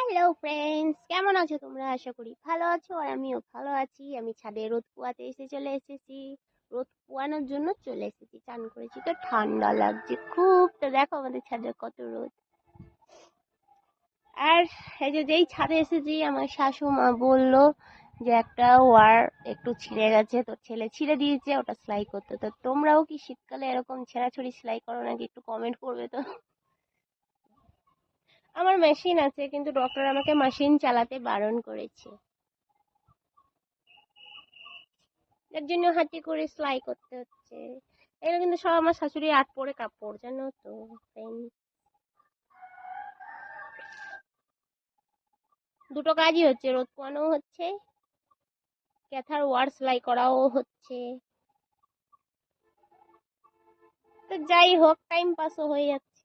Hello friends, কেমন আছো তোমরা? আশা করি ভালো আছো আর আমিও ভালো আছি। আমি ছাদে রোদ পোয়াতে চলে এসেছি। রোদ পোয়ানোর জন্য চলে এসেছি। চান করেছি তো ঠান্ডা লাগছে খুব। তো দেখো আমাদের ছাদে কত রোদ। আর এই যে যেই ছাদে এসেছি আমার শাশুমা বললো যে একটা ওয়ার একটু ছিঁড়ে গেছে, তো ছেলে ছিঁড়ে দিয়েছে ওটা সেলাই করতে। তো তোমরাও কি শীতকালে এরকম ছেঁড়াছুড়ি সেলাই করো নাকি? একটু কমেন্ট করবে তো। আমার মেশিন আছে কিন্তু ডক্টর আমাকে মেশিন চালাতে বারণ করেছে। এর জন্য হাতে করে সেলাই করতে হচ্ছে। এগুলো কিন্তু সব আমার শাশুড়ি আট পরে কাপড়, জানো তো friend। দুটো কাজই হচ্ছে, রোদ পোয়ানোও হচ্ছে, ক্যাথার ওয়ার সেলাই করাও হচ্ছে। তো যাই হোক, টাইম পাসও হয়ে যাচ্ছে।